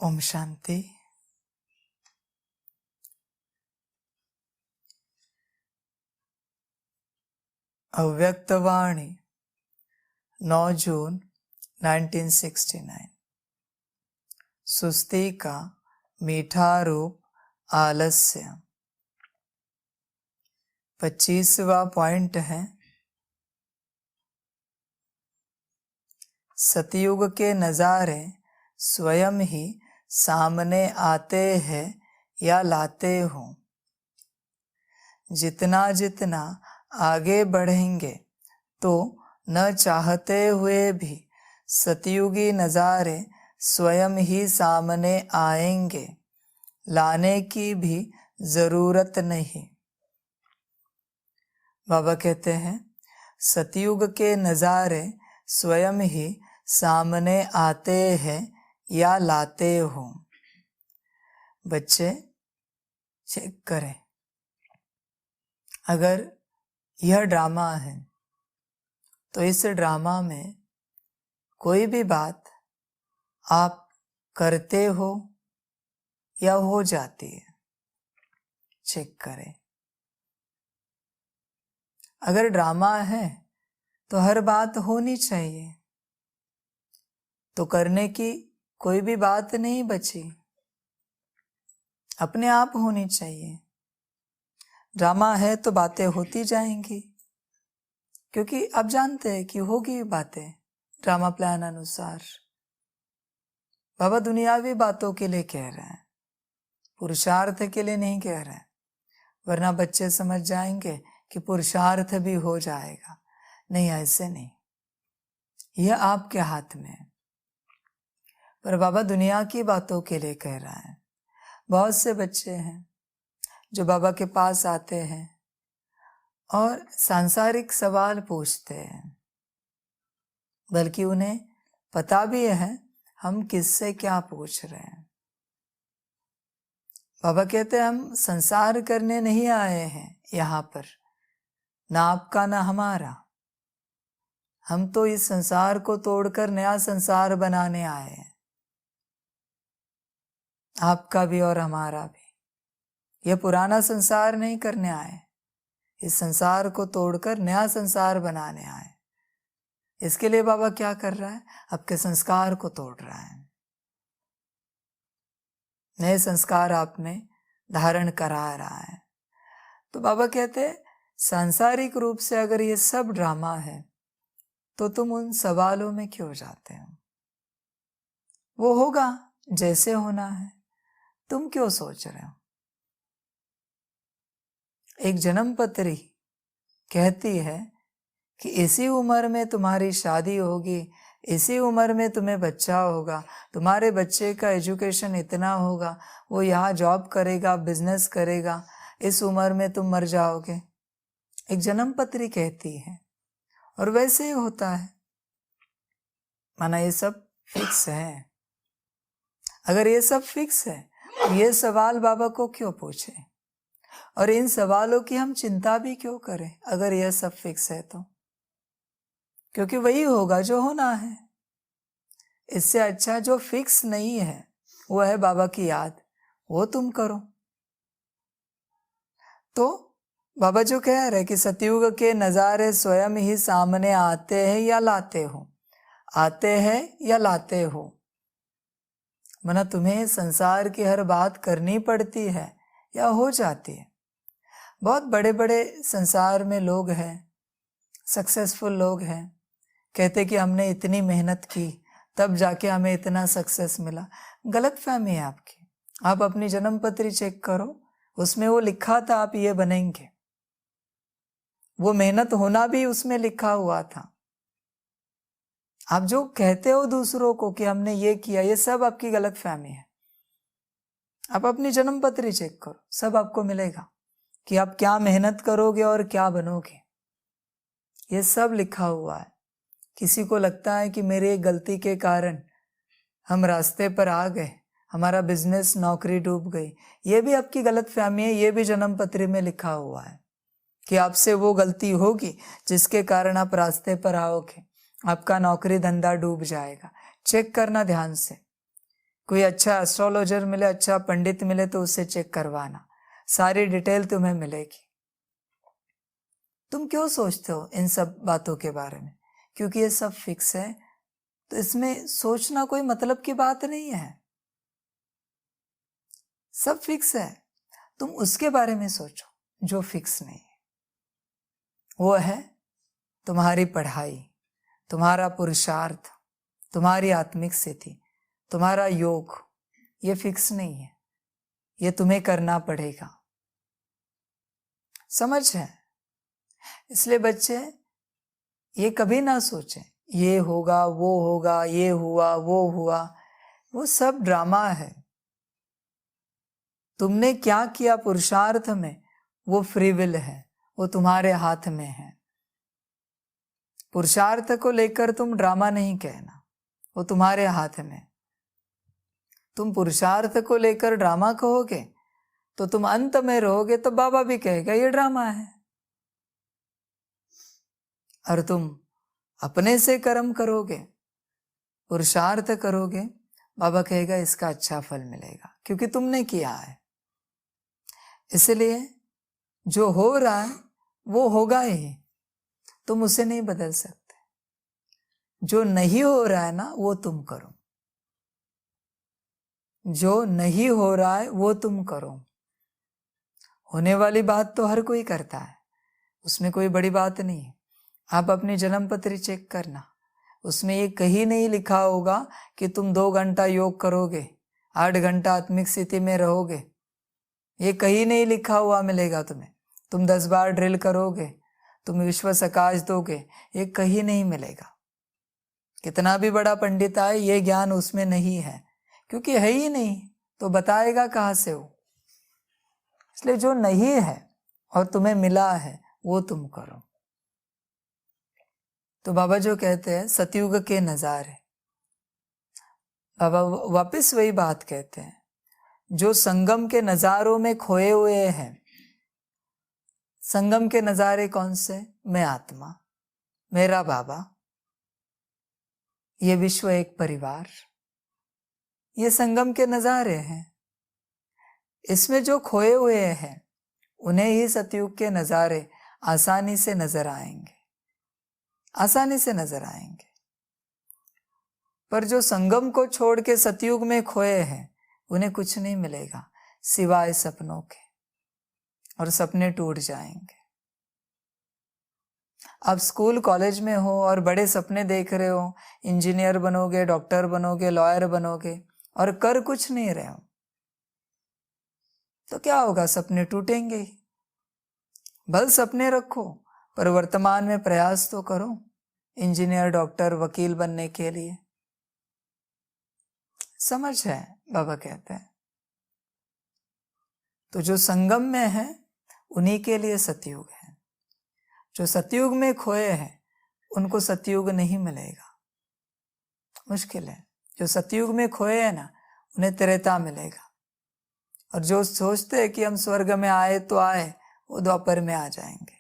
ओम शांति। अव्यक्तवाणी 9 जून 1969। सुस्ती का मीठा रूप आलस्य। 25वां पॉइंट है, सतयुग के नज़ारे स्वयं ही सामने आते हैं या लाते हो। जितना जितना आगे बढ़ेंगे तो न चाहते हुए भी सतयुगी नज़ारे स्वयं ही सामने आएंगे, लाने की भी ज़रूरत नहीं। बाबा कहते हैं, सतयुग के नज़ारे स्वयं ही सामने आते हैं या लाते हो। बच्चे चेक करें, अगर यह ड्रामा है तो इस ड्रामा में कोई भी बात आप करते हो या हो जाती है, चेक करें। अगर ड्रामा है तो हर बात होनी चाहिए, तो करने की कोई भी बात नहीं बची, अपने आप होनी चाहिए। ड्रामा है तो बातें होती जाएंगी, क्योंकि आप जानते हैं कि होगी बातें ड्रामा प्लान अनुसार। बाबा दुनियावी बातों के लिए कह रहे हैं, पुरुषार्थ के लिए नहीं कह रहे हैं, वरना बच्चे समझ जाएंगे कि पुरुषार्थ भी हो जाएगा। नहीं, ऐसे नहीं, यह आपके हाथ में है। पर बाबा दुनिया की बातों के लिए कह रहा है। बहुत से बच्चे हैं जो बाबा के पास आते हैं और सांसारिक सवाल पूछते हैं, बल्कि उन्हें पता भी है हम किससे क्या पूछ रहे हैं। बाबा कहते हैं, हम संसार करने नहीं आए हैं यहाँ पर, ना आपका ना हमारा। हम तो इस संसार को तोड़कर नया संसार बनाने आए हैं, आपका भी और हमारा भी। यह पुराना संसार नहीं करने आए, इस संसार को तोड़कर नया संसार बनाने आए। इसके लिए बाबा क्या कर रहा है? आपके संस्कार को तोड़ रहा है, नए संस्कार आप में धारण करा रहा है। तो बाबा कहते हैं, सांसारिक रूप से अगर ये सब ड्रामा है तो तुम उन सवालों में क्यों जाते हो? वो होगा जैसे होना है, तुम क्यों सोच रहे हो? एक जन्म पत्री कहती है कि इसी उम्र में तुम्हारी शादी होगी, इसी उम्र में तुम्हें बच्चा होगा, तुम्हारे बच्चे का एजुकेशन इतना होगा, वो यहाँ जॉब करेगा, बिजनेस करेगा, इस उम्र में तुम मर जाओगे। एक जन्म पत्री कहती है, और वैसे ही होता है। माना ये सब फिक्स है। अगर ये सब फिक्स है तो ये सवाल बाबा को क्यों पूछे, और इन सवालों की हम चिंता भी क्यों करें अगर यह सब फिक्स है तो? क्योंकि वही होगा जो होना है। इससे अच्छा जो फिक्स नहीं है वो है बाबा की याद, वो तुम करो। तो बाबा जो कह रहे कि सतयुग के नज़ारे स्वयं ही सामने आते हैं या लाते हो, आते हैं या लाते हो। मना तुम्हें संसार की हर बात करनी पड़ती है या हो जाती है। बहुत बड़े बड़े संसार में लोग हैं, सक्सेसफुल लोग हैं, कहते कि हमने इतनी मेहनत की तब जाके हमें इतना सक्सेस मिला। गलत फहमी है आपकी। आप अपनी जन्म पत्री चेक करो, उसमें वो लिखा था आप ये बनेंगे, वो मेहनत होना भी उसमें लिखा हुआ था। आप जो कहते हो दूसरों को कि हमने ये किया, ये सब आपकी गलत फहमी है। आप अपनी जन्म पत्री चेक करो, सब आपको मिलेगा कि आप क्या मेहनत करोगे और क्या बनोगे। ये सब लिखा हुआ है। किसी को लगता है कि मेरे गलती के कारण हम रास्ते पर आ गए, हमारा बिजनेस, नौकरी डूब गई, ये भी आपकी गलत फहमी है। ये भी जन्म पत्री में लिखा हुआ है कि आपसे वो गलती होगी जिसके कारण आप रास्ते पर आओगे, आपका नौकरी धंधा डूब जाएगा। चेक करना ध्यान से। कोई अच्छा एस्ट्रोलॉजर मिले, अच्छा पंडित मिले तो उससे चेक करवाना, सारी डिटेल तुम्हें मिलेगी। तुम क्यों सोचते हो इन सब बातों के बारे में? क्योंकि ये सब फिक्स है, तो इसमें सोचना कोई मतलब की बात नहीं है। सब फिक्स है, तुम उसके बारे में सोचो जो फिक्स नहीं है। वो है तुम्हारी पढ़ाई, तुम्हारा पुरुषार्थ, तुम्हारी आत्मिक स्थिति, तुम्हारा योग। ये फिक्स नहीं है, ये तुम्हें करना पड़ेगा। समझ है? इसलिए बच्चे ये कभी ना सोचें ये होगा वो होगा, ये हुआ वो हुआ, वो सब ड्रामा है। तुमने क्या किया पुरुषार्थ में, वो फ्री विल है, वो तुम्हारे हाथ में है। पुरुषार्थ को लेकर तुम ड्रामा नहीं कहना, वो तुम्हारे हाथ में। तुम पुरुषार्थ को लेकर ड्रामा कहोगे तो तुम अंत में रहोगे तो बाबा भी कहेगा ये ड्रामा है। और तुम अपने से कर्म करोगे, पुरुषार्थ करोगे, बाबा कहेगा इसका अच्छा फल मिलेगा, क्योंकि तुमने किया है। इसलिए जो हो रहा है वो होगा ही, तुम उसे नहीं बदल सकते। जो नहीं हो रहा है ना वो तुम करो, जो नहीं हो रहा है वो तुम करो। होने वाली बात तो हर कोई करता है, उसमें कोई बड़ी बात नहीं है। आप अपनी जन्म पत्री चेक करना, उसमें ये कहीं नहीं लिखा होगा कि तुम 2 घंटा योग करोगे, 8 घंटा आत्मिक स्थिति में रहोगे। ये कहीं नहीं लिखा हुआ मिलेगा तुम्हें। तुम 10 बार ड्रिल करोगे, तुम विश्व सकाश दोगे, ये कहीं नहीं मिलेगा। कितना भी बड़ा पंडित आए, ये ज्ञान उसमें नहीं है, क्योंकि है ही नहीं, तो बताएगा कहाँ से हो। इसलिए जो नहीं है और तुम्हें मिला है वो तुम करो। तो बाबा जो कहते हैं सतयुग के नजारे, बाबा वापस वही बात कहते हैं, जो संगम के नजारों में खोए हुए हैं। संगम के नजारे कौन से? मैं आत्मा, मेरा बाबा, ये विश्व एक परिवार, ये संगम के नजारे हैं। इसमें जो खोए हुए हैं उन्हें ही सतयुग के नजारे आसानी से नजर आएंगे, आसानी से नजर आएंगे। पर जो संगम को छोड़ के सतयुग में खोए हैं उन्हें कुछ नहीं मिलेगा सिवाय सपनों के, और सपने टूट जाएंगे। आप स्कूल कॉलेज में हो और बड़े सपने देख रहे हो, इंजीनियर बनोगे, डॉक्टर बनोगे, लॉयर बनोगे, और कर कुछ नहीं रहे हो, तो क्या होगा? सपने टूटेंगे ही। बल सपने रखो, पर वर्तमान में प्रयास तो करो इंजीनियर, डॉक्टर, वकील बनने के लिए। समझ है? बाबा कहते हैं तो जो संगम में है उन्हीं के लिए सतयुग है। जो सतयुग में खोए हैं उनको सतयुग नहीं मिलेगा, मुश्किल है। जो सतयुग में खोए हैं ना उन्हें त्रेता मिलेगा। और जो सोचते हैं कि हम स्वर्ग में आए तो आए, वो द्वापर में आ जाएंगे।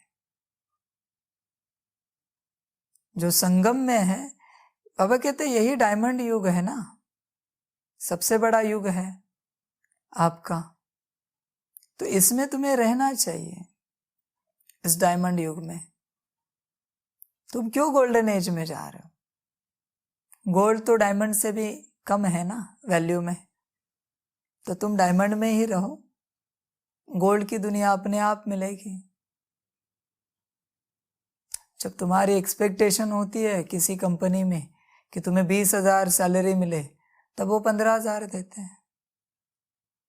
जो संगम में है, बाबा कहते हैं यही डायमंड युग है ना, सबसे बड़ा युग है आपका। तो इसमें तुम्हें रहना चाहिए, इस डायमंड युग में। तुम क्यों गोल्डन एज में जा रहे हो? गोल्ड तो डायमंड से भी कम है ना वैल्यू में, तो तुम डायमंड में ही रहो, गोल्ड की दुनिया अपने आप मिलेगी। जब तुम्हारी एक्सपेक्टेशन होती है किसी कंपनी में कि तुम्हें 20,000 सैलरी मिले, तब वो 15,000 देते हैं।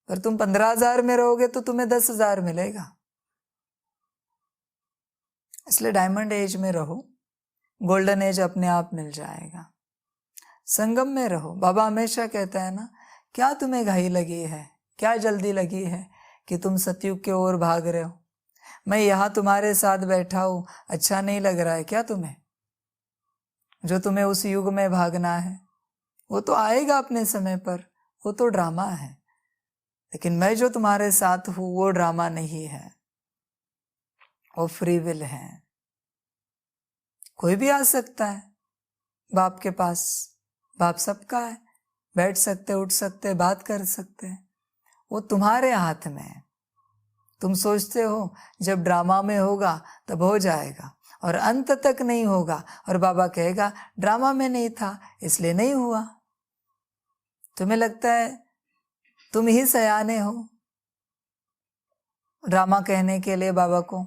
पर तुम 15,000 में रहोगे तो तुम्हें 10,000 मिलेगा। इसलिए डायमंड एज में रहो, गोल्डन एज अपने आप मिल जाएगा। संगम में रहो। बाबा हमेशा कहता है ना, क्या तुम्हें घाई लगी है, क्या जल्दी लगी है कि तुम सतयुग की ओर भाग रहे हो? मैं यहाँ तुम्हारे साथ बैठा हूँ, अच्छा नहीं लग रहा है क्या तुम्हें? जो तुम्हें उस युग में भागना है वो तो आएगा अपने समय पर, वो तो ड्रामा है। लेकिन मैं जो तुम्हारे साथ हूँ वो ड्रामा नहीं है, वो फ्री विल है। कोई भी आ सकता है बाप के पास, बाप सबका है, बैठ सकते, उठ सकते, बात कर सकते, वो तुम्हारे हाथ में है। तुम सोचते हो जब ड्रामा में होगा तब हो जाएगा और अंत तक नहीं होगा, और बाबा कहेगा ड्रामा में नहीं था इसलिए नहीं हुआ। तुम्हें लगता है तुम ही सयाने हो ड्रामा कहने के लिए, बाबा को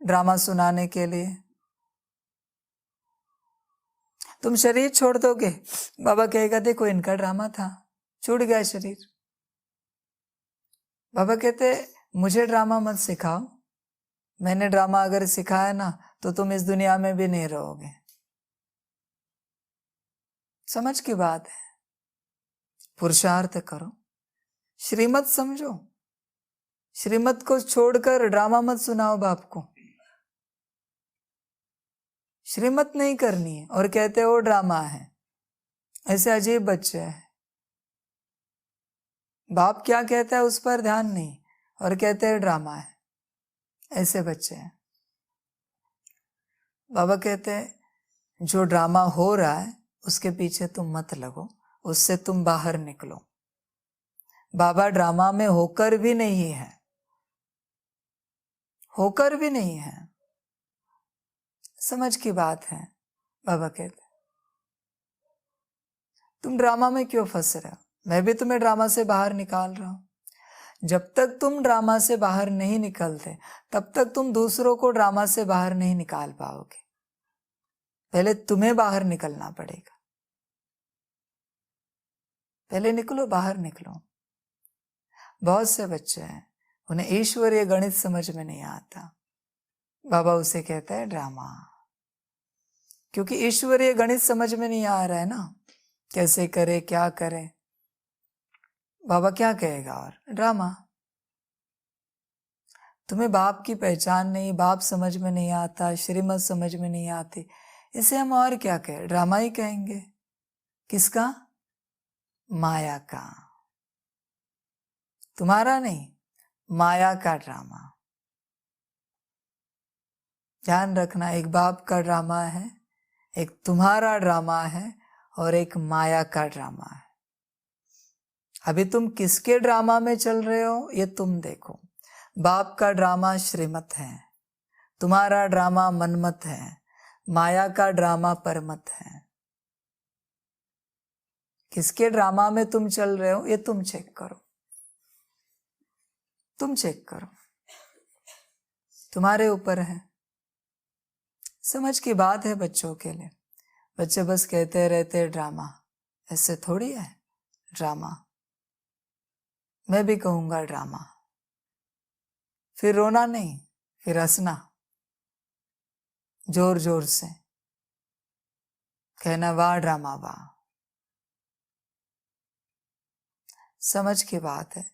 ड्रामा सुनाने के लिए। तुम शरीर छोड़ दोगे, बाबा कहेगा देखो इनका ड्रामा था, छूट गया शरीर। बाबा कहते मुझे ड्रामा मत सिखाओ, मैंने ड्रामा अगर सिखाया ना तो तुम इस दुनिया में भी नहीं रहोगे। समझ की बात है, पुरुषार्थ करो, श्रीमत समझो, श्रीमत को छोड़कर ड्रामा मत सुनाओ बाप को। श्रीमत नहीं करनी है और कहते हो ड्रामा है, ऐसे अजीब बच्चे हैं। बाप क्या कहता है उस पर ध्यान नहीं और कहते हैं ड्रामा है, ऐसे बच्चे हैं। बाबा कहते हैं जो ड्रामा हो रहा है उसके पीछे तुम मत लगो, उससे तुम बाहर निकलो। बाबा ड्रामा में होकर भी नहीं है, होकर भी नहीं है। समझ की बात है। बाबा कहते तुम ड्रामा में क्यों फंस रहे हो, मैं भी तुम्हें ड्रामा से बाहर निकाल रहा हूं। जब तक तुम ड्रामा से बाहर नहीं निकलते तब तक तुम दूसरों को ड्रामा से बाहर नहीं निकाल पाओगे। पहले तुम्हें बाहर निकलना पड़ेगा, पहले निकलो, बाहर निकलो। बहुत से बच्चे हैं उन्हें ईश्वरीय गणित समझ में नहीं आता, बाबा उसे कहता है ड्रामा, क्योंकि ईश्वरीय गणित समझ में नहीं आ रहा है ना, कैसे करे क्या करे। बाबा क्या कहेगा, और ड्रामा। तुम्हें बाप की पहचान नहीं, बाप समझ में नहीं आता, श्रीमत समझ में नहीं आती, इसे हम और क्या कहें, ड्रामा ही कहेंगे। किसका? माया का, तुम्हारा नहीं, माया का ड्रामा। ध्यान रखना, एक बाप का ड्रामा है, एक तुम्हारा ड्रामा है और एक माया का ड्रामा है। अभी तुम किसके ड्रामा में चल रहे हो ये तुम देखो। बाप का ड्रामा श्रीमत है, तुम्हारा ड्रामा मनमत है, माया का ड्रामा परमत है। किसके ड्रामा में तुम चल रहे हो ये तुम चेक करो, तुम चेक करो, तुम्हारे ऊपर है। समझ की बात है बच्चों के लिए। बच्चे बस कहते रहते ड्रामा, ऐसे थोड़ी है ड्रामा। मैं भी कहूंगा ड्रामा, फिर रोना नहीं, फिर हंसना, जोर जोर से कहना वाह ड्रामा वाह। समझ की बात है।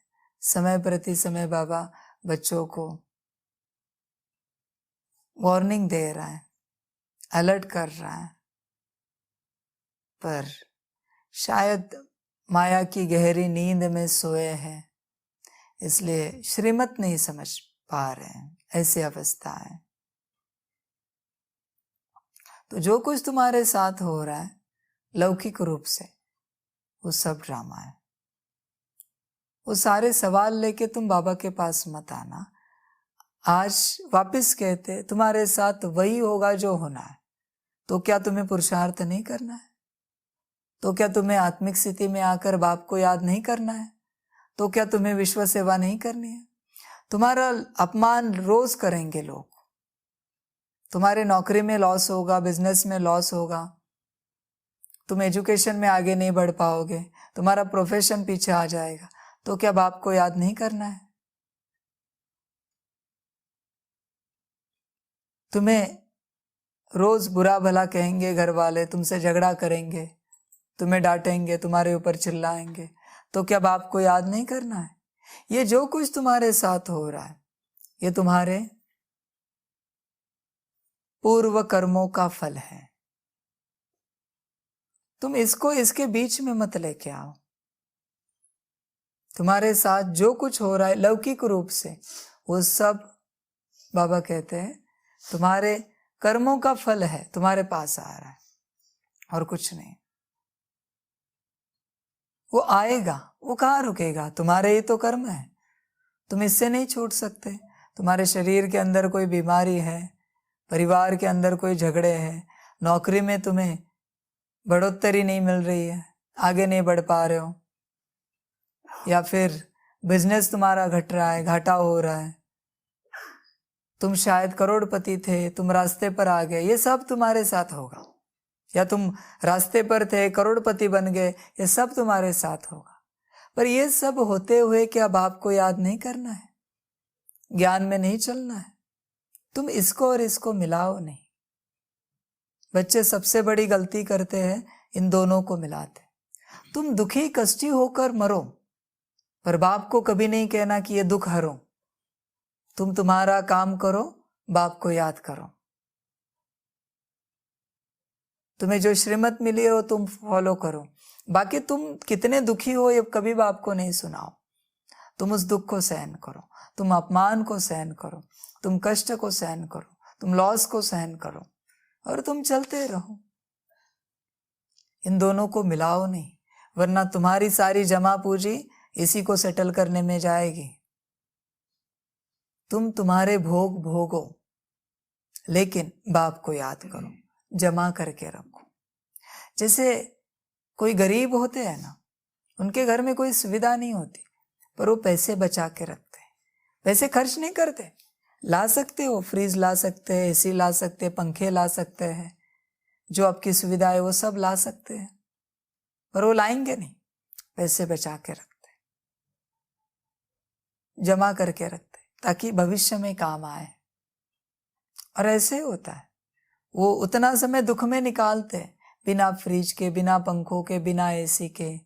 समय प्रति समय बाबा बच्चों को वार्निंग दे रहा है, अलर्ट कर रहा है, पर शायद माया की गहरी नींद में सोए हैं, इसलिए श्रीमत नहीं समझ पा रहे हैं, ऐसी अवस्था है। तो जो कुछ तुम्हारे साथ हो रहा है लौकिक रूप से, वो सब ड्रामा है। वो सारे सवाल लेके तुम बाबा के पास मत आना। आज वापस कहते तुम्हारे साथ वही होगा जो होना है। तो क्या तुम्हें पुरुषार्थ नहीं करना है? तो क्या तुम्हें आत्मिक स्थिति में आकर बाप को याद नहीं करना है? तो क्या तुम्हें विश्व सेवा नहीं करनी है? तुम्हारा अपमान रोज करेंगे लोग, तुम्हारे नौकरी में लॉस होगा, बिजनेस में लॉस होगा, तुम एजुकेशन में आगे नहीं बढ़ पाओगे, तुम्हारा प्रोफेशन पीछे आ जाएगा। तो क्या बाप को याद नहीं करना है? तुम्हें रोज बुरा भला कहेंगे घर वाले, तुमसे झगड़ा करेंगे, तुम्हें डांटेंगे, तुम्हारे ऊपर चिल्लाएंगे, तो क्या बाप को याद नहीं करना है? ये जो कुछ तुम्हारे साथ हो रहा है ये तुम्हारे पूर्व कर्मों का फल है। तुम इसको इसके बीच में मत लेके आओ। तुम्हारे साथ जो कुछ हो रहा है लौकिक रूप से, वो सब बाबा कहते हैं तुम्हारे कर्मों का फल है, तुम्हारे पास आ रहा है और कुछ नहीं। वो आएगा, वो कहाँ रुकेगा? तुम्हारे ही तो कर्म है, तुम इससे नहीं छूट सकते। तुम्हारे शरीर के अंदर कोई बीमारी है, परिवार के अंदर कोई झगड़े हैं, नौकरी में तुम्हें बढ़ोतरी नहीं मिल रही है, आगे नहीं बढ़ पा रहे हो, या फिर बिजनेस तुम्हारा घट रहा है, घाटा हो रहा है, तुम शायद करोड़पति थे, तुम रास्ते पर आ गए, ये सब तुम्हारे साथ होगा। या तुम रास्ते पर थे, करोड़पति बन गए, ये सब तुम्हारे साथ होगा। पर ये सब होते हुए क्या बाप को याद नहीं करना है? ज्ञान में नहीं चलना है? तुम इसको और इसको मिलाओ नहीं। बच्चे सबसे बड़ी गलती करते हैं, इन दोनों को मिलाते। तुम दुखी कष्टी होकर मरो, पर बाप को कभी नहीं कहना कि ये दुख हरो। तुम तुम्हारा काम करो, बाप को याद करो। तुम्हें जो श्रीमत मिली है वो तुम फॉलो करो। बाकी तुम कितने दुखी हो ये कभी बाप को नहीं सुनाओ। तुम उस दुख को सहन करो, तुम अपमान को सहन करो, तुम कष्ट को सहन करो, तुम लॉस को सहन करो, और तुम चलते रहो। इन दोनों को मिलाओ नहीं, वरना तुम्हारी सारी जमा पूंजी इसी को सेटल करने में जाएगी। तुम तुम्हारे भोग भोगो, लेकिन बाप को याद करो, जमा करके रखो। जैसे कोई गरीब होते हैं ना, उनके घर में कोई सुविधा नहीं होती, पर वो पैसे बचा के रखते हैं, पैसे खर्च नहीं करते। ला सकते हो, फ्रिज ला सकते हैं, एसी ला सकते हैं, पंखे ला सकते हैं, जो आपकी सुविधा है वो सब ला सकते हैं, पर वो लाएंगे नहीं, पैसे बचा के रखते, जमा करके रखते, ताकि भविष्य में काम आए। और ऐसे होता है, वो उतना समय दुख में निकालते हैं, बिना फ्रिज के, बिना पंखों के, बिना एसी के।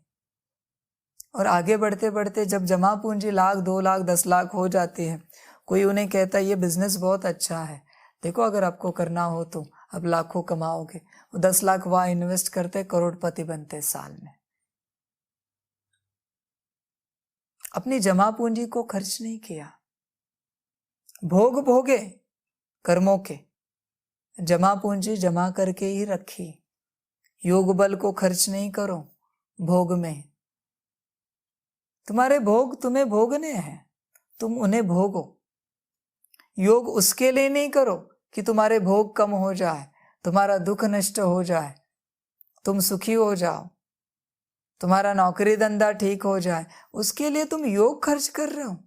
और आगे बढ़ते बढ़ते जब जमा पूंजी 1,00,000, 2,00,000, 10,00,000 हो जाती है, कोई उन्हें कहता है ये बिजनेस बहुत अच्छा है, देखो अगर आपको करना हो तो अब लाखों कमाओगे। वो 10 लाख वहां इन्वेस्ट करते, करोड़पति बनते साल में। अपनी जमा पूंजी को खर्च नहीं किया, भोग भोगे कर्मों के, जमा पूंजी जमा करके ही रखी। योग बल को खर्च नहीं करो भोग में। तुम्हारे भोग तुम्हें भोगने हैं, तुम उन्हें भोगो। योग उसके लिए नहीं करो कि तुम्हारे भोग कम हो जाए, तुम्हारा दुख नष्ट हो जाए, तुम सुखी हो जाओ, तुम्हारा नौकरी धंधा ठीक हो जाए, उसके लिए तुम योग खर्च कर रहे हो।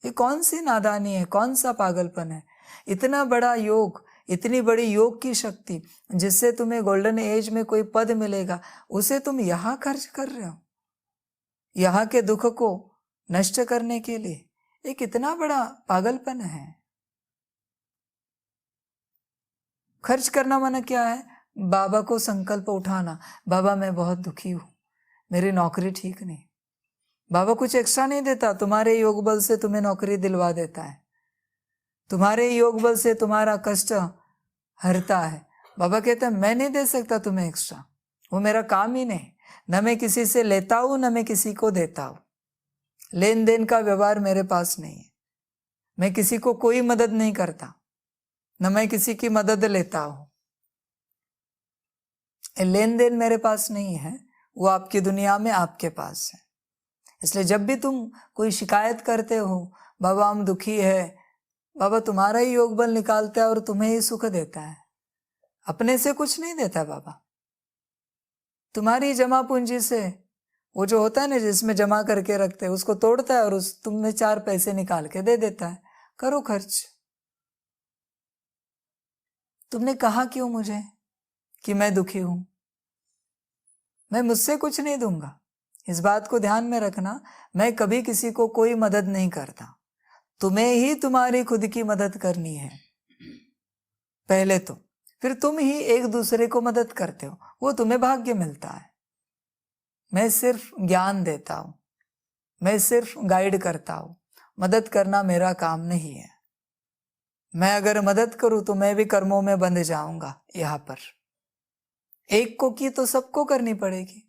ये कौन सी नादानी है, कौन सा पागलपन है? इतना बड़ा योग, इतनी बड़ी योग की शक्ति, जिससे तुम्हें गोल्डन एज में कोई पद मिलेगा, उसे तुम यहां खर्च कर रहे हो, यहाँ के दुख को नष्ट करने के लिए। ये कितना बड़ा पागलपन है। खर्च करना माना क्या है? बाबा को संकल्प उठाना, बाबा मैं बहुत दुखी हूं, मेरी नौकरी ठीक नहीं। बाबा कुछ एक्स्ट्रा नहीं देता, तुम्हारे योग बल से तुम्हें नौकरी दिलवा देता है, तुम्हारे योग बल से तुम्हारा कष्ट हरता है। बाबा कहता है मैं नहीं दे सकता तुम्हें एक्स्ट्रा, वो मेरा काम ही नहीं। न मैं किसी से लेता हूं, न मैं किसी को देता हूं, लेन देन का व्यवहार मेरे पास नहीं है, मैं किसी को कोई मदद नहीं करता, न मैं किसी की मदद लेता हूं। लेन देन मेरे पास नहीं है, वो आपकी दुनिया में आपके पास है। इसलिए जब भी तुम कोई शिकायत करते हो, बाबा हम दुखी है, बाबा तुम्हारा ही योग बल निकालता है और तुम्हें ही सुख देता है, अपने से कुछ नहीं देता बाबा। तुम्हारी जमा पूंजी से, वो जो होता है ना जिसमें जमा करके रखते हैं, उसको तोड़ता है और उस तुम्हें 4 पैसे निकाल के दे देता है, करो खर्च। तुमने कहा क्यों मुझे कि मैं दुखी हूं? मैं मुझसे कुछ नहीं दूंगा, इस बात को ध्यान में रखना। मैं कभी किसी को कोई मदद नहीं करता, तुम्हें ही तुम्हारी खुद की मदद करनी है पहले तो, फिर तुम ही एक दूसरे को मदद करते हो, वो तुम्हें भाग्य मिलता है। मैं सिर्फ ज्ञान देता हूं, मैं सिर्फ गाइड करता हूं, मदद करना मेरा काम नहीं है। मैं अगर मदद करूं तो मैं भी कर्मों में बंध जाऊंगा। यहाँ पर एक को की तो सबको करनी पड़ेगी।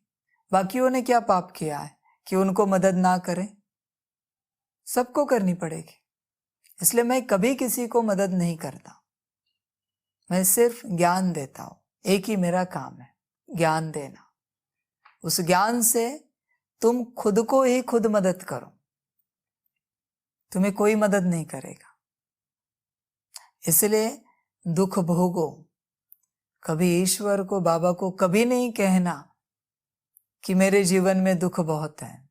बाकियों ने क्या पाप किया है कि उनको मदद ना करें? सबको करनी पड़ेगी। इसलिए मैं कभी किसी को मदद नहीं करता, मैं सिर्फ ज्ञान देता हूं। एक ही मेरा काम है, ज्ञान देना। उस ज्ञान से तुम खुद को ही खुद मदद करो, तुम्हें कोई मदद नहीं करेगा। इसलिए दुख भोगो। कभी ईश्वर को, बाबा को कभी नहीं कहना कि मेरे जीवन में दुख बहुत है,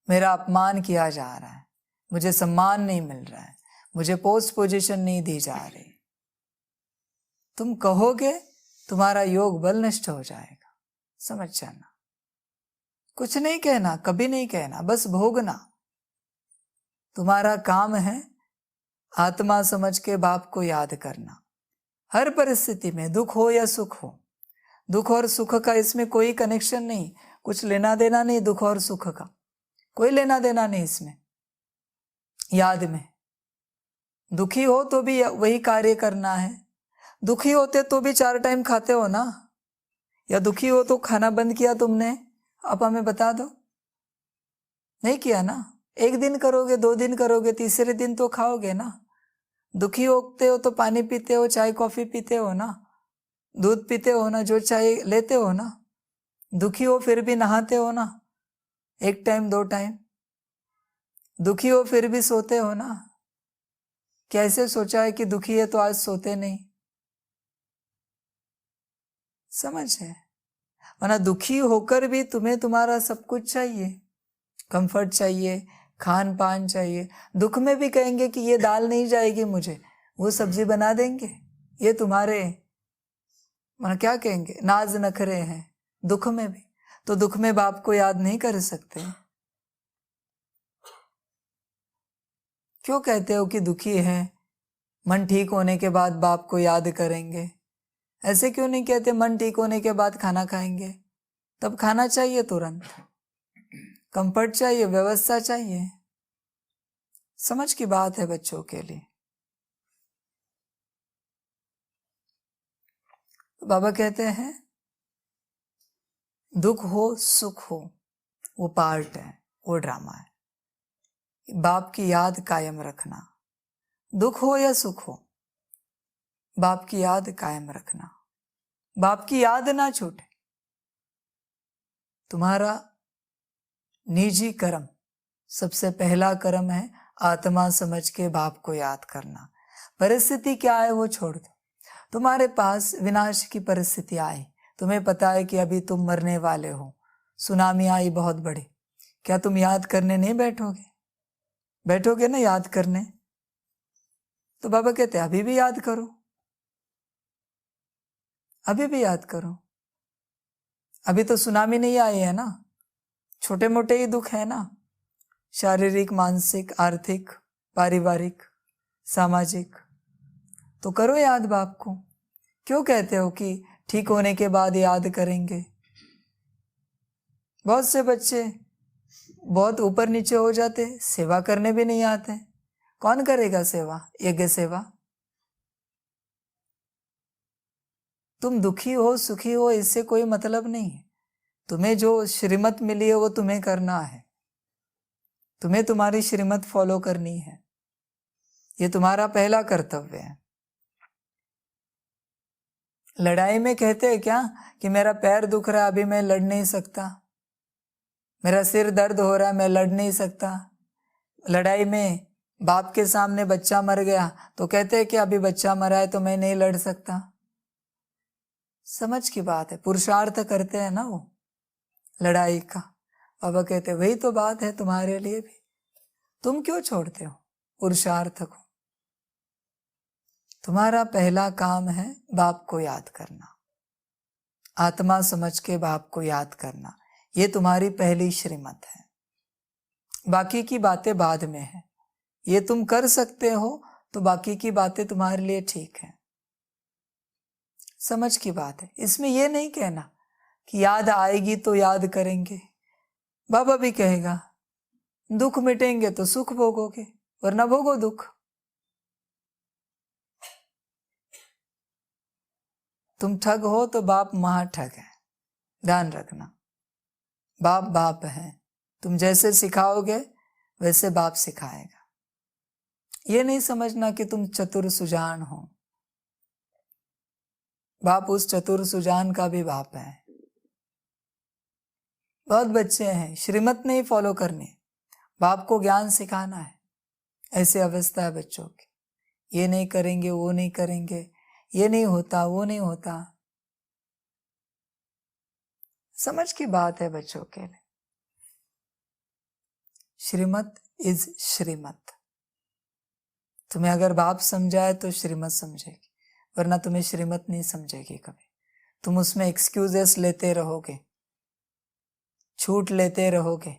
मेरा अपमान किया जा रहा है, मुझे सम्मान नहीं मिल रहा है, मुझे पोस्ट पोजीशन नहीं दी जा रही। तुम कहोगे तुम्हारा योग बल नष्ट हो जाएगा। समझ जाना, कुछ नहीं कहना, कभी नहीं कहना, बस भोगना। तुम्हारा काम है आत्मा समझ के बाप को याद करना। हर परिस्थिति में, दुख हो या सुख हो। दुख और सुख का इसमें कोई कनेक्शन नहीं, कुछ लेना देना नहीं। दुख और सुख का कोई लेना देना नहीं इसमें। याद में दुखी हो तो भी वही कार्य करना है। दुखी होते तो भी 4 टाइम खाते हो ना, या दुखी हो तो खाना बंद किया तुमने? आप हमें बता दो। नहीं किया ना। 1 दिन करोगे, 2 दिन करोगे, तीसरे दिन तो खाओगे ना। दुखी होते हो तो पानी पीते हो, चाय कॉफी पीते हो ना, दूध पीते हो ना, जो चाय लेते हो ना। दुखी हो फिर भी नहाते हो ना, 1 टाइम 2 टाइम। दुखी हो फिर भी सोते हो ना। कैसे सोचा है कि दुखी है तो आज सोते नहीं? समझ है? वरना दुखी होकर भी तुम्हें तुम्हारा सब कुछ चाहिए, कंफर्ट चाहिए, खान पान चाहिए। दुख में भी कहेंगे कि ये दाल नहीं जाएगी मुझे, वो सब्जी बना देंगे। ये तुम्हारे क्या कहेंगे, नाज नखरे हैं। दुख में भी तो दुख में बाप को याद नहीं कर सकते। क्यों कहते हो कि दुखी है, मन ठीक होने के बाद बाप को याद करेंगे? ऐसे क्यों नहीं कहते मन ठीक होने के बाद खाना खाएंगे? तब खाना चाहिए, तुरंत कंफर्ट चाहिए, व्यवस्था चाहिए। समझ की बात है बच्चों के लिए। बाबा कहते हैं दुख हो सुख हो वो पार्ट है, वो ड्रामा है। बाप की याद कायम रखना। दुख हो या सुख हो, बाप की याद कायम रखना। बाप की याद ना छूटे। तुम्हारा निजी कर्म, सबसे पहला कर्म है आत्मा समझ के बाप को याद करना। परिस्थिति क्या है वो छोड़ दो। तुम्हारे पास विनाश की परिस्थिति आई, तुम्हें पता है कि अभी तुम मरने वाले हो, सुनामी आई बहुत बड़ी, क्या तुम याद करने नहीं बैठोगे? बैठोगे ना याद करने। तो बाबा कहते हैं अभी भी याद करो, अभी भी याद करो। अभी तो सुनामी नहीं आई है ना, छोटे मोटे ही दुख है ना, शारीरिक, मानसिक, आर्थिक, पारिवारिक, सामाजिक। तो करो याद बाप को। क्यों कहते हो कि ठीक होने के बाद याद करेंगे? बहुत से बच्चे बहुत ऊपर नीचे हो जाते, सेवा करने भी नहीं आते। कौन करेगा सेवा, यज्ञ सेवा? तुम दुखी हो सुखी हो इससे कोई मतलब नहीं है। तुम्हें जो श्रीमत मिली है वो तुम्हें करना है। तुम्हें तुम्हारी श्रीमत फॉलो करनी है, ये तुम्हारा पहला कर्तव्य है। लड़ाई में कहते हैं क्या कि मेरा पैर दुख रहा है, अभी मैं लड़ नहीं सकता, मेरा सिर दर्द हो रहा है, मैं लड़ नहीं सकता। लड़ाई में बाप के सामने बच्चा मर गया तो कहते हैं कि अभी बच्चा मरा है तो मैं नहीं लड़ सकता। समझ की बात है, पुरुषार्थ करते हैं ना वो लड़ाई का। बाबा कहते वही तो बात है तुम्हारे लिए भी। तुम क्यों छोड़ते हो पुरुषार्थ को? तुम्हारा पहला काम है बाप को याद करना, आत्मा समझ के बाप को याद करना। ये तुम्हारी पहली श्रीमत है। बाकी की बातें बाद में है। ये तुम कर सकते हो तो बाकी की बातें तुम्हारे लिए ठीक है। समझ की बात है। इसमें ये नहीं कहना कि याद आएगी तो याद करेंगे। बाबा भी कहेगा दुख मिटेंगे तो सुख भोगोगे, वरना भोगो दुख। तुम ठग हो तो बाप महा ठग है, ध्यान रखना। बाप बाप है, तुम जैसे सिखाओगे वैसे बाप सिखाएगा। ये नहीं समझना कि तुम चतुर सुजान हो। बाप उस चतुर सुजान का भी बाप है। बहुत बच्चे हैं, श्रीमत नहीं फॉलो करनी, बाप को ज्ञान सिखाना है, ऐसी अवस्था है बच्चों की। ये नहीं करेंगे, वो नहीं करेंगे, ये नहीं होता, वो नहीं होता। समझ की बात है बच्चों के लिए। श्रीमत इज श्रीमत। तुम्हें अगर बाप समझाए तो श्रीमत समझेगी, वरना तुम्हें श्रीमत नहीं समझेगी कभी। तुम उसमें एक्सक्यूजेस लेते रहोगे, छूट लेते रहोगे।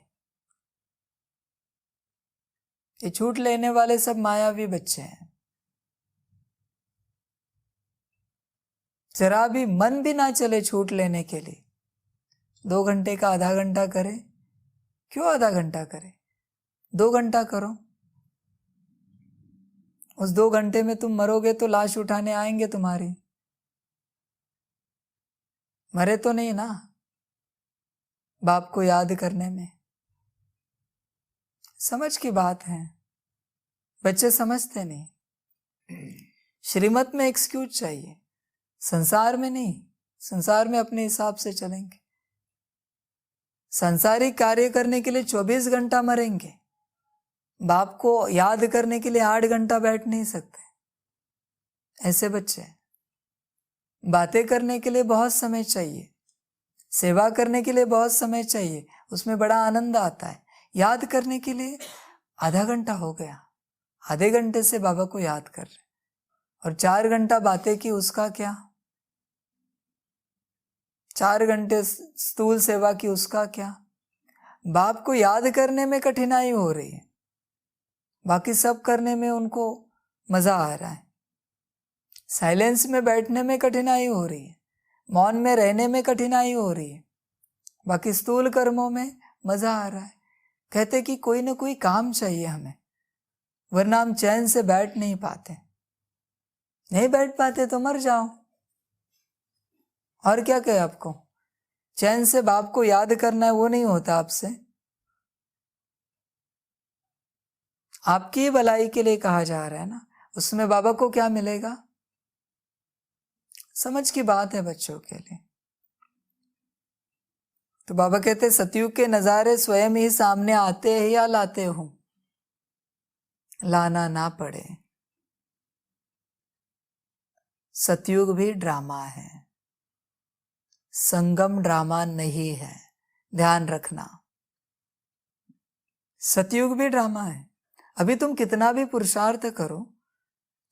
ये छूट लेने वाले सब मायावी बच्चे हैं। जरा भी मन भी ना चले छूट लेने के लिए, 2 घंटे का आधा घंटा करे, क्यों आधा घंटा करे, 2 घंटा करो। उस 2 घंटे में तुम मरोगे तो लाश उठाने आएंगे तुम्हारी, मरे तो नहीं ना बाप को याद करने में। समझ की बात है, बच्चे समझते नहीं। श्रीमत में एक्सक्यूज चाहिए, संसार में नहीं। संसार में अपने हिसाब से चलेंगे, सांसारिक कार्य करने के लिए 24 घंटा मरेंगे, बाप को याद करने के लिए 8 घंटा बैठ नहीं सकते। ऐसे बच्चे, बातें करने के लिए बहुत समय चाहिए, सेवा करने के लिए बहुत समय चाहिए, उसमें बड़ा आनंद आता है। याद करने के लिए आधा घंटा हो गया, आधे घंटे से बाबा को याद कर रहे, और 4 घंटा बातें की, उसका क्या? 4 घंटे स्थूल सेवा की, उसका क्या? बाप को याद करने में कठिनाई हो रही है, बाकी सब करने में उनको मजा आ रहा है। साइलेंस में बैठने में कठिनाई हो रही है, मौन में रहने में कठिनाई हो रही है, बाकी स्थूल कर्मों में मजा आ रहा है। कहते कि कोई ना कोई काम चाहिए हमें, वरना हम चैन से बैठ नहीं पाते। नहीं बैठ पाते तो मर जाओ, और क्या कहे आपको। चैन से बाप को याद करना है, वो नहीं होता आपसे। आपकी भलाई के लिए कहा जा रहा है ना, उसमें बाबा को क्या मिलेगा? समझ की बात है बच्चों के लिए। तो बाबा कहते सतयुग के नजारे स्वयं ही सामने आते हैं या लाते हो, लाना ना पड़े। सतयुग भी ड्रामा है, संगम ड्रामा नहीं है, ध्यान रखना। सतयुग भी ड्रामा है। अभी तुम कितना भी पुरुषार्थ करो,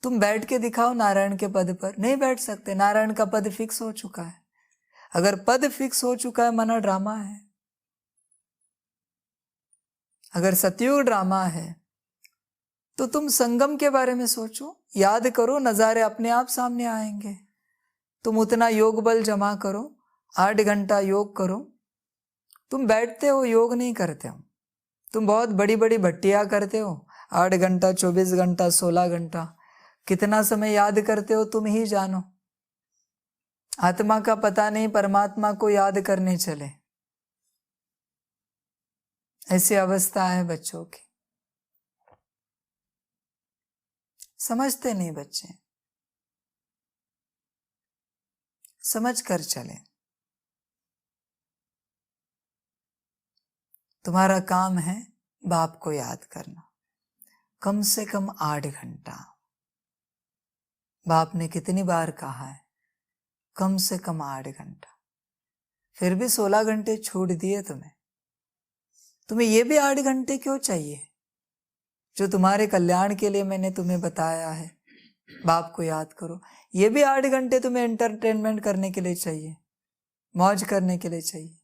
तुम बैठ के दिखाओ नारायण के पद पर, नहीं बैठ सकते। नारायण का पद फिक्स हो चुका है। अगर पद फिक्स हो चुका है माना ड्रामा है। अगर सतयुग ड्रामा है तो तुम संगम के बारे में सोचो, याद करो, नजारे अपने आप सामने आएंगे। तुम उतना योग बल जमा करो, 8 घंटा योग करो। तुम बैठते हो, योग नहीं करते हो। तुम बहुत बड़ी बड़ी भट्टियां करते हो, 8 घंटा, 24 घंटा, 16 घंटा, कितना समय याद करते हो तुम ही जानो। आत्मा का पता नहीं, परमात्मा को याद करने चले, ऐसी अवस्था है बच्चों की। समझते नहीं बच्चे, समझ कर चले। तुम्हारा काम है बाप को याद करना, कम से कम 8 घंटा। बाप ने कितनी बार कहा है, कम से कम 8 घंटा। फिर भी 16 घंटे छोड़ दिए तुम्हें। तुम्हें ये भी 8 घंटे क्यों चाहिए? जो तुम्हारे कल्याण के लिए मैंने तुम्हें बताया है, बाप को याद करो। ये भी 8 घंटे तुम्हें एंटरटेनमेंट करने के लिए चाहिए, मौज करने के लिए चाहिए।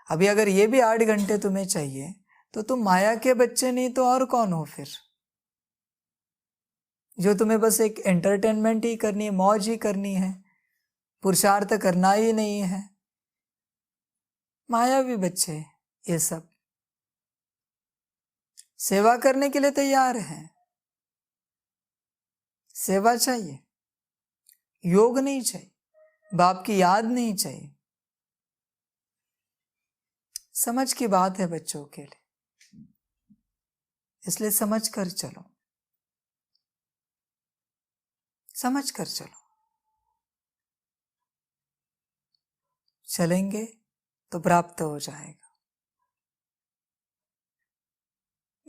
अभी अगर ये भी 8 घंटे तुम्हें चाहिए तो तुम माया के बच्चे नहीं तो और कौन हो फिर? जो तुम्हें बस एक एंटरटेनमेंट ही करनी है, मौज ही करनी है, पुरुषार्थ करना ही नहीं है। मायावी बच्चे ये सब सेवा करने के लिए तैयार हैं। सेवा चाहिए, योग नहीं चाहिए, बाप की याद नहीं चाहिए। समझ की बात है बच्चों के लिए, इसलिए समझ कर चलो, समझ कर चलो। चलेंगे तो प्राप्त हो जाएगा।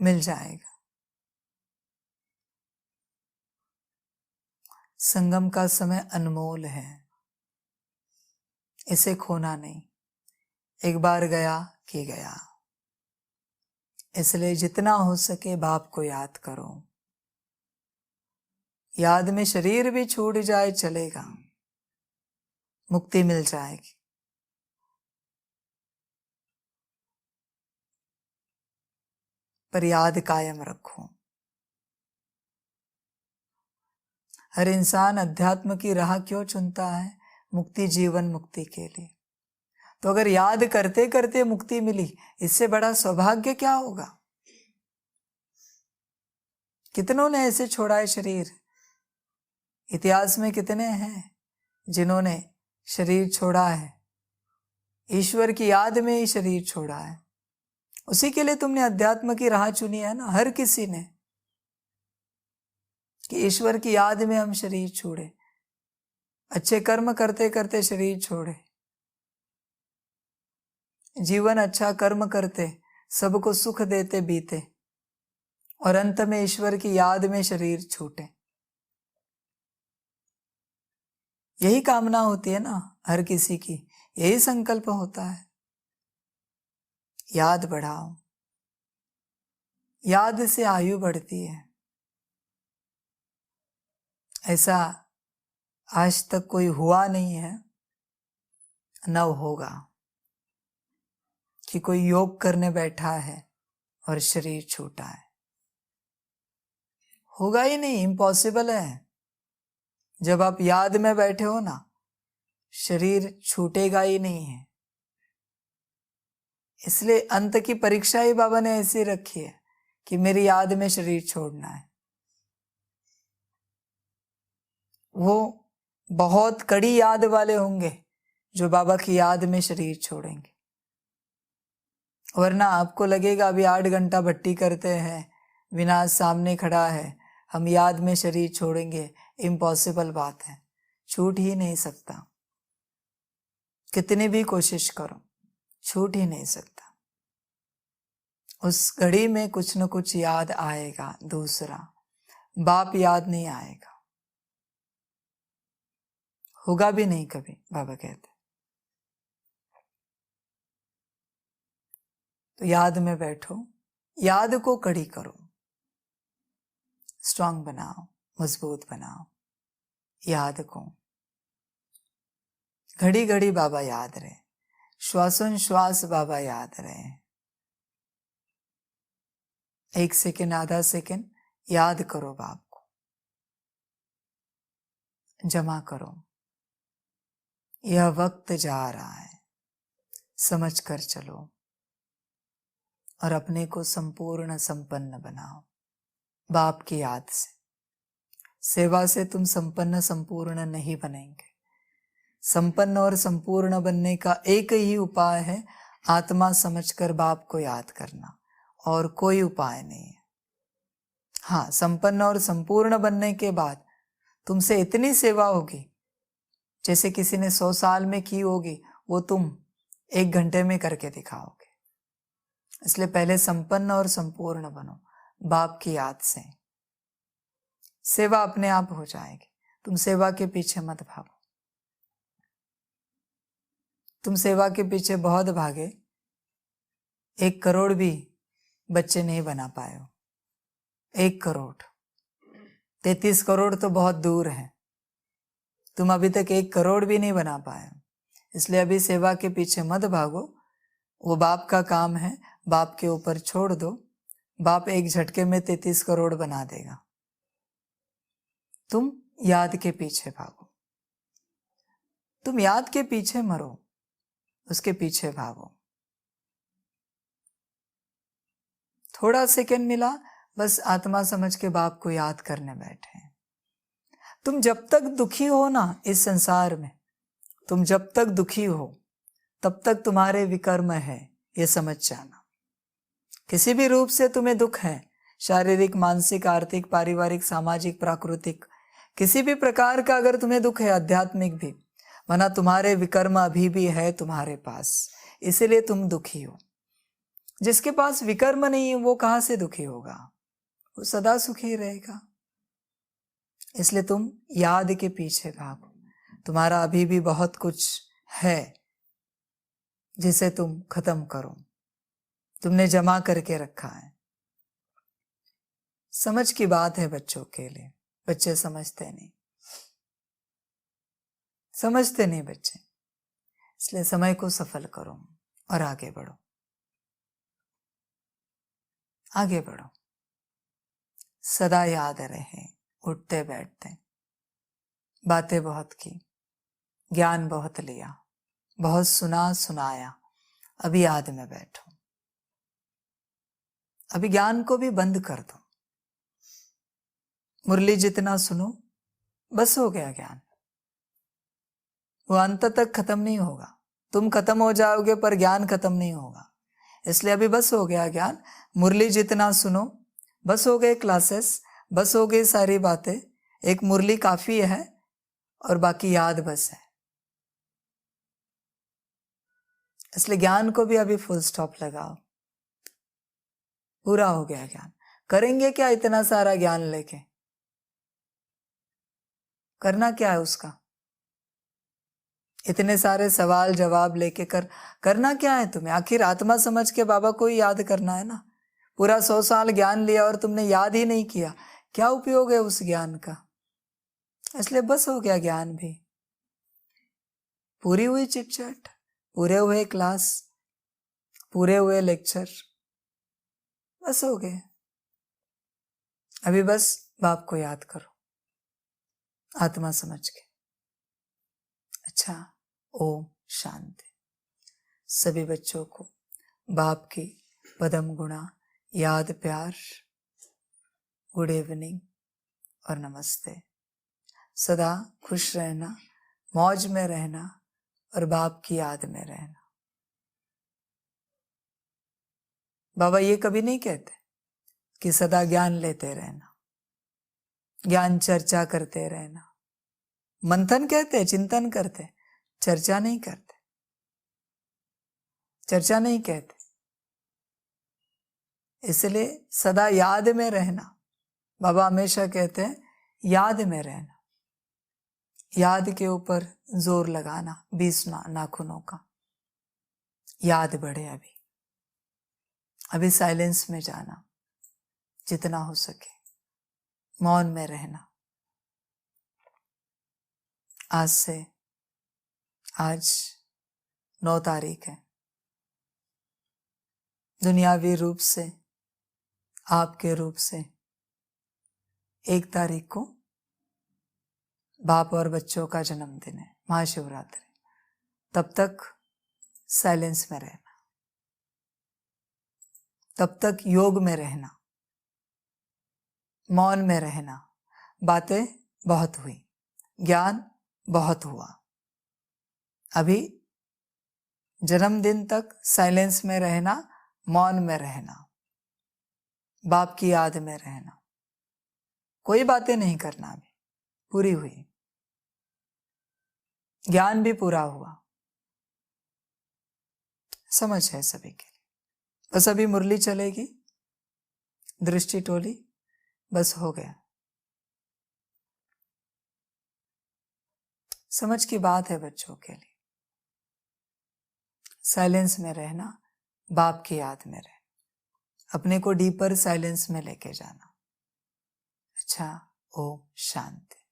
मिल जाएगा। संगम का समय अनमोल है, इसे खोना नहीं। एक बार गया कि गया, इसलिए जितना हो सके बाप को याद करो। याद में शरीर भी छूट जाए चलेगा, मुक्ति मिल जाएगी। पर याद कायम रखो। हर इंसान अध्यात्म की राह क्यों चुनता है? मुक्ति, जीवन मुक्ति के लिए। तो अगर याद करते करते मुक्ति मिली, इससे बड़ा सौभाग्य क्या होगा? कितनों ने ऐसे छोड़ा है शरीर? इतिहास में कितने हैं जिन्होंने शरीर छोड़ा है? ईश्वर की याद में ही शरीर छोड़ा है। उसी के लिए तुमने अध्यात्म की राह चुनी है ना, हर किसी ने, कि ईश्वर की याद में हम शरीर छोड़े, अच्छे कर्म करते करते शरीर छोड़े, जीवन अच्छा कर्म करते, सबको सुख देते बीते, और अंत में ईश्वर की याद में शरीर छूटे। यही कामना होती है ना हर किसी की, यही संकल्प होता है। याद बढ़ाओ, याद से आयु बढ़ती है। ऐसा आज तक कोई हुआ नहीं है, न होगा, कि कोई योग करने बैठा है और शरीर छूटा है। होगा ही नहीं, इम्पॉसिबल है। जब आप याद में बैठे हो ना, शरीर छूटेगा ही नहीं है। इसलिए अंत की परीक्षा ही बाबा ने ऐसी रखी है कि मेरी याद में शरीर छोड़ना है। वो बहुत कड़ी याद वाले होंगे जो बाबा की याद में शरीर छोड़ेंगे, वरना आपको लगेगा अभी 8 घंटा भट्टी करते हैं, विनाश सामने खड़ा है, हम याद में शरीर छोड़ेंगे। इम्पॉसिबल बात है, छूट ही नहीं सकता। कितनी भी कोशिश करो, छूट ही नहीं सकता। उस घड़ी में कुछ न कुछ याद आएगा। दूसरा, बाप याद नहीं आएगा, होगा भी नहीं कभी, बाबा कहते। तो याद में बैठो, याद को कड़ी करो, स्ट्रांग बनाओ, मजबूत बनाओ याद को। घड़ी घड़ी बाबा याद रहे, श्वासोश्वास बाबा याद रहे। 1 सेकेंड, आधा सेकेंड याद करो बाप को, जमा करो। यह वक्त जा रहा है, समझ कर चलो और अपने को संपूर्ण संपन्न बनाओ बाप की याद से। सेवा से तुम संपन्न संपूर्ण नहीं बनेंगे। संपन्न और संपूर्ण बनने का एक ही उपाय है, आत्मा समझकर बाप को याद करना, और कोई उपाय नहीं है। हाँ, संपन्न और संपूर्ण बनने के बाद तुमसे इतनी सेवा होगी जैसे किसी ने 100 साल में की होगी, वो तुम 1 घंटे में करके दिखाओगे। इसलिए पहले संपन्न और संपूर्ण बनो बाप की याद से, सेवा अपने आप हो जाएगी। तुम सेवा के पीछे मत भागो। तुम सेवा के पीछे बहुत भागे, 1 करोड़ भी बच्चे नहीं बना पाए हो। 1 करोड़, 33 करोड़ तो बहुत दूर है, तुम अभी तक 1 करोड़ भी नहीं बना पाए हो। इसलिए अभी सेवा के पीछे मत भागो, वो बाप का काम है, बाप के ऊपर छोड़ दो। बाप एक झटके में 33 करोड़ बना देगा। तुम याद के पीछे भागो, तुम याद के पीछे मरो, उसके पीछे भागो। थोड़ा सेकंड मिला, बस आत्मा समझ के बाप को याद करने बैठे। तुम जब तक दुखी हो ना इस संसार में, तुम जब तक दुखी हो तब तक तुम्हारे विकर्म है, ये समझ जाना। किसी भी रूप से तुम्हें दुख है, शारीरिक, मानसिक, आर्थिक, पारिवारिक, सामाजिक, प्राकृतिक, किसी भी प्रकार का अगर तुम्हें दुख है, आध्यात्मिक भी, वरना तुम्हारे विकर्म अभी भी है तुम्हारे पास, इसीलिए तुम दुखी हो। जिसके पास विकर्म नहीं है वो कहां से दुखी होगा? वो सदा सुखी रहेगा। इसलिए तुम याद के पीछे भागो। तुम्हारा अभी भी बहुत कुछ है जिसे तुम खत्म करो। तुमने जमा करके रखा है। समझ की बात है बच्चों के लिए। बच्चे समझते नहीं, समझते नहीं बच्चे। इसलिए समय को सफल करो और आगे बढ़ो, आगे बढ़ो। सदा याद रहे, उठते बैठते, बातें बहुत की, ज्ञान बहुत लिया, बहुत सुना सुनाया, अभी याद में बैठो। अभी ज्ञान को भी बंद कर दो। मुरली जितना सुनो बस हो गया ज्ञान। वो अंत तक खत्म नहीं होगा। तुम खत्म हो जाओगे पर ज्ञान खत्म नहीं होगा। इसलिए अभी बस हो गया ज्ञान। मुरली जितना सुनो, बस हो गए क्लासेस, बस हो गई सारी बातें। एक मुरली काफी है और बाकी याद बस है। इसलिए ज्ञान को भी अभी फुल स्टॉप लगाओ। पूरा हो गया ज्ञान। करेंगे क्या इतना सारा ज्ञान लेके? करना क्या है उसका? इतने सारे सवाल जवाब लेके करना क्या है तुम्हें? आखिर आत्मा समझ के बाबा को ही याद करना है ना। पूरा 100 साल ज्ञान लिया और तुमने याद ही नहीं किया, क्या उपयोग है उस ज्ञान का? इसलिए बस हो गया ज्ञान भी। पूरी हुई चिट चैट, पूरे हुए क्लास, पूरे हुए लेक्चर, बस हो गए। अभी बस बाप को याद करो आत्मा समझ के। अच्छा, ओम शांति। सभी बच्चों को बाप की पदम गुणा याद प्यार, गुड इवनिंग और नमस्ते। सदा खुश रहना, मौज में रहना और बाप की याद में रहना। बाबा ये कभी नहीं कहते कि सदा ज्ञान लेते रहना, ज्ञान चर्चा करते रहना। मंथन कहते, चिंतन करते, चर्चा नहीं करते, चर्चा नहीं कहते। इसलिए सदा याद में रहना। बाबा हमेशा कहते हैं याद में रहना। याद के ऊपर जोर लगाना, 20 नाखूनों का। याद बढ़े। अभी साइलेंस में जाना, जितना हो सके मौन में रहना। आज 9 तारीख है। दुनियावी रूप से, आपके रूप से 1 तारीख को बाप और बच्चों का जन्मदिन है, महाशिवरात्रि। तब तक साइलेंस में रहना, तब तक योग में रहना, मौन में रहना। बातें बहुत हुई, ज्ञान बहुत हुआ। अभी जन्मदिन तक साइलेंस में रहना, मौन में रहना, बाप की याद में रहना। कोई बातें नहीं करना। अभी पूरी हुई, ज्ञान भी पूरा हुआ। समझ है सभी के लिए। बस अभी मुरली चलेगी, दृष्टि टोली, बस हो गया। समझ की बात है बच्चों के लिए। साइलेंस में रहना, बाप की याद में रहना, अपने को डीपर साइलेंस में लेके जाना। अच्छा, ओम शांति।